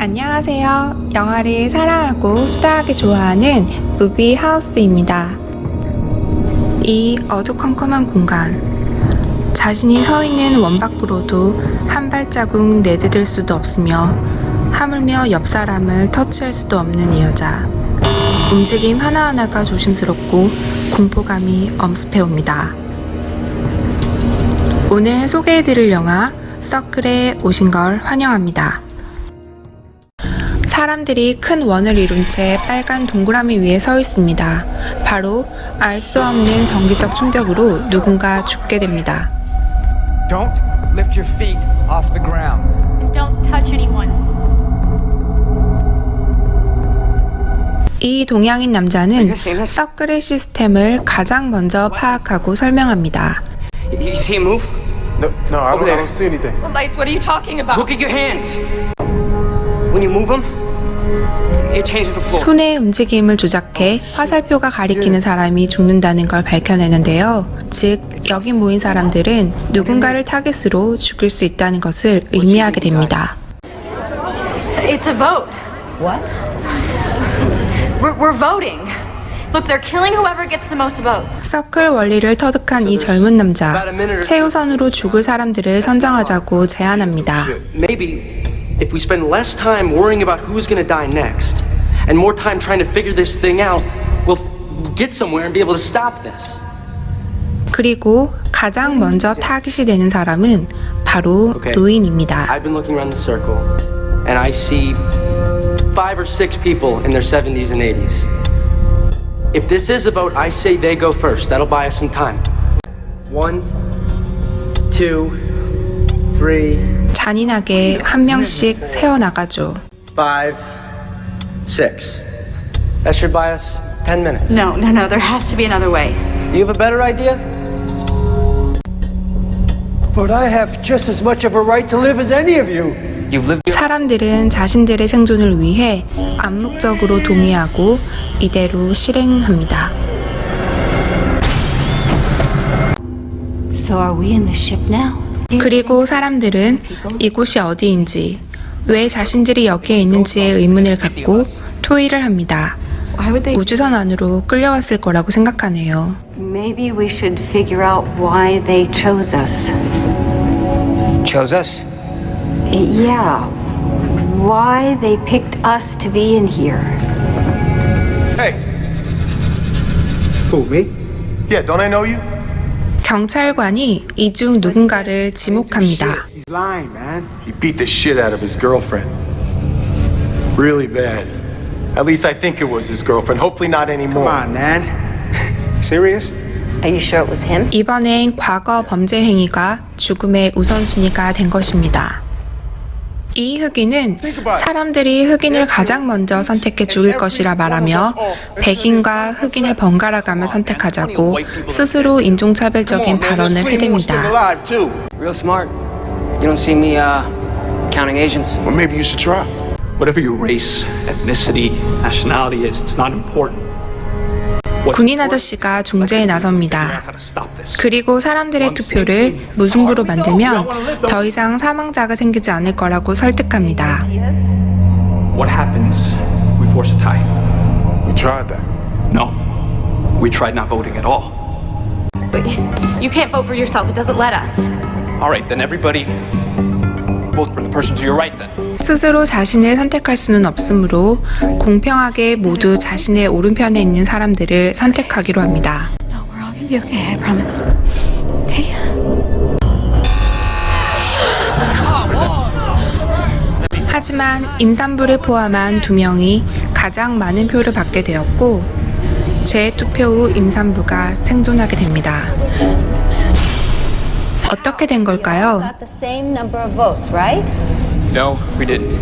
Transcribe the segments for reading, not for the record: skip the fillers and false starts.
안녕하세요. 영화를 사랑하고 수다하게 좋아하는 무비 하우스입니다. 이 어두컴컴한 공간, 자신이 서 있는 원 밖으로도 한 발자국 내디딜 수도 없으며 하물며 옆 사람을 터치할 수도 없는 이 여자. 움직임 하나하나가 조심스럽고 공포감이 엄습해옵니다. 오늘 소개해드릴 영화 서클에 오신 걸 환영합니다. 사람들이 큰 원을 이룬 채 빨간 동그라미 위에 서 있습니다. 바로 알 수 없는 정기적 충격으로 누군가 죽게 됩니다. Don't lift your feet off the ground. And don't touch anyone. 이 동양인 남자는 서클의 시스템을 가장 먼저 파악하고 설명합니다. You see him move? No, I don't see anything. Well, Lights, what are you talking about? Look at your hands. When you move them, it changes the floor. 손의 움직임을 조작해 화살표가 가리키는 사람이 죽는다는 걸 밝혀내는데요. 즉, 여기 모인 사람들은 누군가를 타겟으로 죽일 수 있다는 것을 의미하게 됩니다. It's a vote. What? We're voting. Look, they're killing whoever gets the most votes. 서클 원리를 터득한 이 젊은 남자, 최우선으로 죽을 사람들을 선정하자고 제안합니다. Maybe if we spend less time worrying about who's going to die next and more time trying to figure this thing out, we'll get somewhere and be able to stop this. 그리고 가장 먼저 타깃이 되는 사람은 바로 노인입니다. I've been looking around the circle and I see 5 or 6 people in their 70s and 80s. If this is a vote, I say they go first. That'll buy us some time. 1, 2, 3, 잔인하게 한 명씩 세어나가죠. 5, 6. That should buy us 10 minutes. No, there has to be another way. You have a better idea? But I have just as much of a right to live as any of you. You've lived your 사람들은 자신들의 생존을 위해 암묵적으로 동의하고 이대로 실행합니다. So are we in the ship now? 그리고 사람들은 이곳이 어디인지, 왜 자신들이 여기에 있는지에 의문을 갖고 토의를 합니다. Why would they? 우주선 안으로 끌려왔을 거라고 생각하네요. Maybe we should figure out why they chose us. chose us. Yeah. Why they picked us to be in here. Hey. Who, me? Yeah, don't I know you? 경찰관이 이 중 누군가를 지목합니다. He's lying, man. He beat the shit out of his girlfriend. Really bad. At least I think it was his girlfriend. Hopefully not Come anymore. on, man. Serious? Are you sure it was him? 이번엔 과거 범죄 행위가 죽음의 우선순위가 된 것입니다. 이 흑인은 사람들이 흑인을 가장 먼저 선택해 죽일 것이라 말하며 백인과 흑인을 번갈아가며 선택하자고 스스로 인종차별적인 발언을 해댑니다. Real smart. You don't see me counting Asians. Well, maybe you should try. Whatever your race, ethnicity, nationality is, it's not important. 군인 아저씨가 중재에 나섭니다. 그리고 사람들의 투표를 무승부로 만들면 더 이상 사망자가 생기지 않을 거라고 설득합니다. What happens if we force a tie? We tried that. No. We tried not voting at all. But you can't vote for yourself. It doesn't let us. All right, then everybody vote for the person to your right then. 스스로 자신을 선택할 수는 없으므로 공평하게 모두 자신의 오른편에 있는 사람들을 선택하기로 합니다. No, we're all gonna be okay, I promise. Okay? 하지만 임산부를 포함한 2명이 가장 많은 표를 받게 되었고 재투표 후 임산부가 생존하게 됩니다. 어떻게 된 걸까요? Got the same number of votes, right? No, we didn't.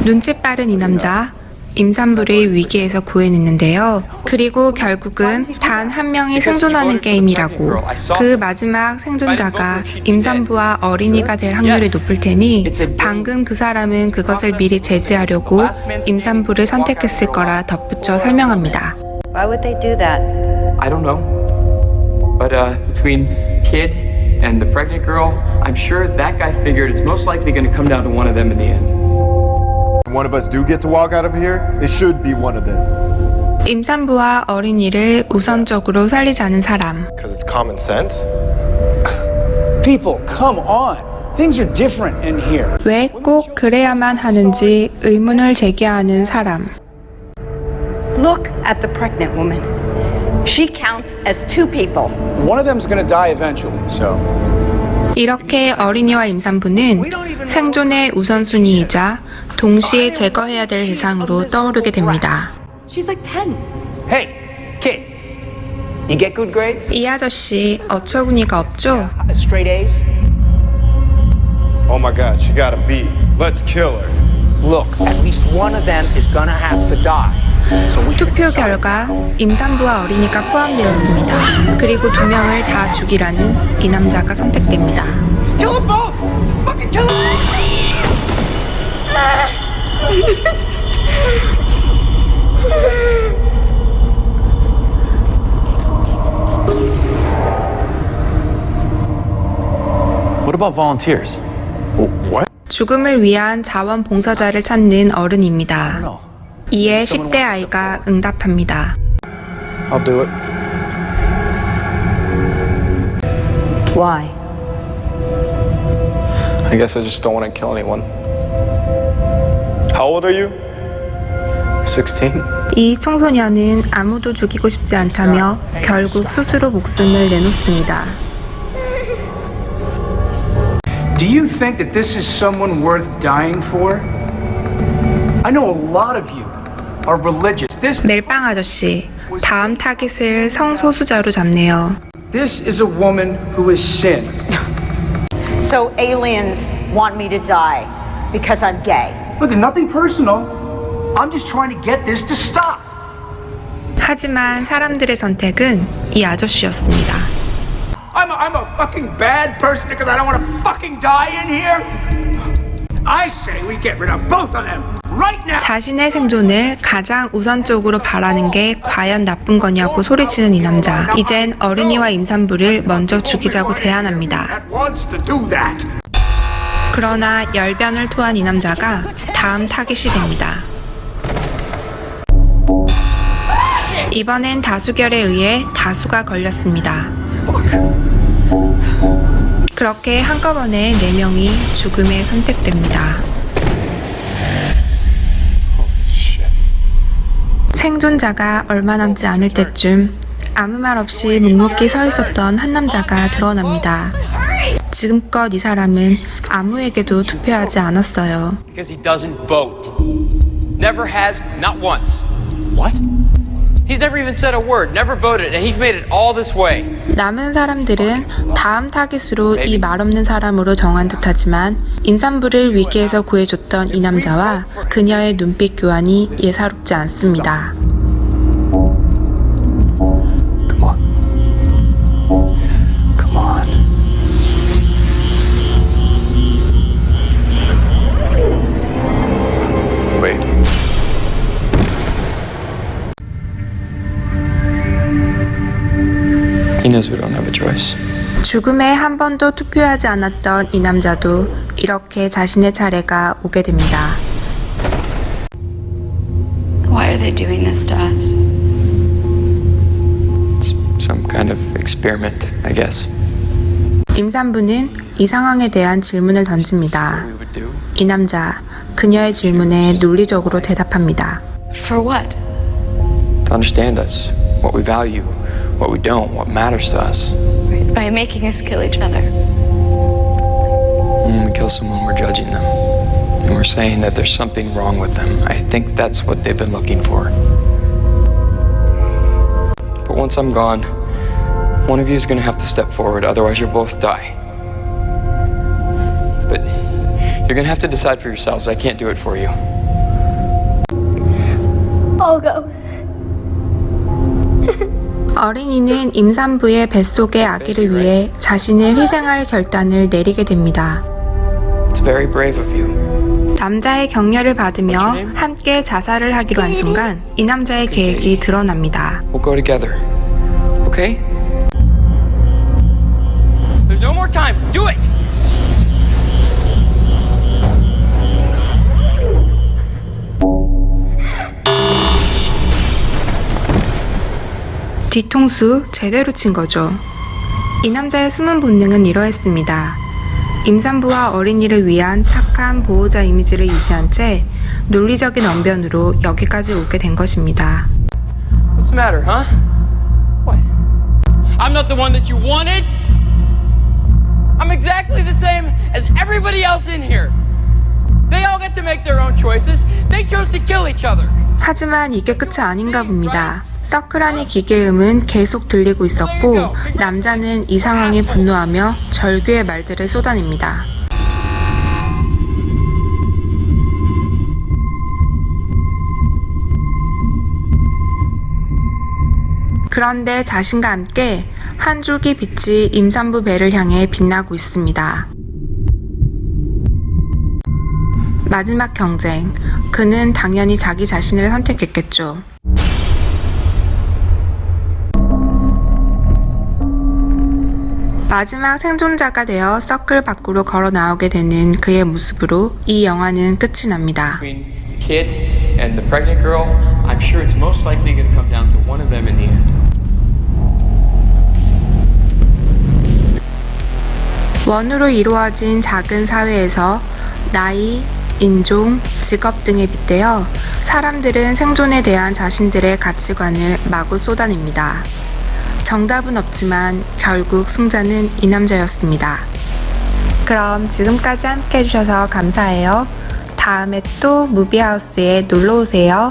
눈치 빠른 이 남자, 임산부를 위기에서 구해냈는데요. 그리고 결국은 단 한 명이 생존하는 게임이라고, 그 마지막 생존자가 임산부와 어린이가 될 확률이 높을 테니 방금 그 사람은 그것을 미리 제지하려고 임산부를 선택했을 거라 덧붙여 설명합니다. Why would they do that? I don't know. But between kid and the pregnant girl, I'm sure that guy figured it's most likely going to come down to one of them in the end. One of us do get to walk out of here, it should be one of them. 임산부와 어린이를 우선적으로 살리자는 사람. Because it's common sense. People, come on. Things are different in here. 왜 꼭 그래야만 하는지 의문을 제기하는 사람. Look at the pregnant woman. She counts as two people. One of them's gonna die eventually, so. 이렇게 어린이와 임산부는 생존의 우선순위이자 동시에 제거해야 될 대상으로 떠오르게 됩니다. She's like 10. Hey, kid. You get good grades? 이 아저씨 어처구니가 없죠? Straight A's? Oh my god, she got a B. Let's kill her. Look, at least one of them is gonna have to die. So we 투표 결과 임산부와 어린이가 포함되었습니다. 그리고 2명을 다 죽이라는 이 남자가 선택됩니다. kill them both! Fucking kill them! What about volunteers? What? 죽음을 위한 자원봉사자를 찾는 어른입니다. 이에 10대 아이가 응답합니다. I'll do it. Why? I guess I just don't want to kill anyone. How old are you? 16? 이 청소년은 아무도 죽이고 싶지 않다며 결국 스스로 목숨을 내놓습니다. Do you think that this is someone worth dying for? I know a lot of you are religious. 멜빵 아저씨, 다음 타깃을 성소수자로 잡네요. This is a woman who has sinned. So aliens want me to die because I'm gay. Look, nothing personal. I'm just trying to get this to stop. 하지만 사람들의 선택은 이 아저씨였습니다. I'm a fucking bad person because I don't want to fucking die in here. I say we get rid of both of them right now. 자신의 생존을 가장 우선적으로 바라는 게 과연 나쁜 거냐고 소리치는 이 남자. 이젠 어린이와 임산부를 먼저 죽이자고 제안합니다. That wants to do that. 그러나 열변을 토한 이 남자가 다음 타깃이 됩니다. 이번엔 다수결에 의해 다수가 걸렸습니다. 그렇게 한꺼번에 4명이 죽음에 선택됩니다. 생존자가 얼마 남지 않을 때쯤 아무 말 없이 묵묵히 서 있었던 한 남자가 드러납니다. 지금껏 이 사람은 아무에게도 투표하지 않았어요. Because he doesn't vote. Never has, not once. What? He's never even said a word, never voted, and he's made it all this way. 남은 사람들은 다음 타깃으로 이 말없는 사람으로 정한 듯하지만 임산부를 위기에서 구해줬던 이 남자와 그녀의 눈빛 교환이 예사롭지 않습니다. Come on. Come on. Wait. He knows we don't have a choice. 죽음에 한 번도 투표하지 않았던 이 남자도 이렇게 자신의 차례가 오게 됩니다. Why are they doing this to us? It's some kind of experiment, I guess. 임산부는 이 상황에 대한 질문을 던집니다. We would do. 이 남자, 그녀의 질문에 논리적으로 대답합니다. For what? To understand us, what we value, what we don't, what matters to us. By making us kill each other. When we kill someone, we're judging them. And we're saying that there's something wrong with them. I think that's what they've been looking for. But once I'm gone, one of you is going to have to step forward, otherwise you'll both die. But you're going to have to decide for yourselves. I can't do it for you. I'll go. 어린이는 임산부의 뱃속의 아기를 위해 자신을 희생할 결단을 내리게 됩니다. It's very brave of you. 남자의 격려를 받으며 함께 자살을 하기로 한 순간 이 남자의 계획이 드러납니다. We'll go together. Okay? There's no more time. Do it! 뒤통수 제대로 친 거죠. 이 남자의 숨은 본능은 이러했습니다. 임산부와 어린이를 위한 착한 보호자 이미지를 유지한 채 논리적인 언변으로 여기까지 오게 된 것입니다. What's the matter, huh? What? I'm not the one that you wanted. I'm exactly the same as everybody else in here. They all get to make their own choices. They chose to kill each other. 하지만 이게 끝이 아닌가 봅니다. 서클 안의 기계음은 계속 들리고 있었고 남자는 이 상황에 분노하며 절규의 말들을 쏟아냅니다. 그런데 자신과 함께 한 줄기 빛이 임산부 배를 향해 빛나고 있습니다. 마지막 경쟁. 그는 당연히 자기 자신을 선택했겠죠. 마지막 생존자가 되어 서클 밖으로 걸어 나오게 되는 그의 모습으로 이 영화는 끝이 납니다. Between the kid and the pregnant girl, I'm sure it's most likely going to come down to one of them in the end. 원으로 이루어진 작은 사회에서 나이, 인종, 직업 등에 빗대어 사람들은 생존에 대한 자신들의 가치관을 마구 쏟아냅니다. 정답은 없지만 결국 승자는 이 남자였습니다. 그럼 지금까지 함께 해주셔서 감사해요. 다음에 또 무비하우스에 놀러오세요.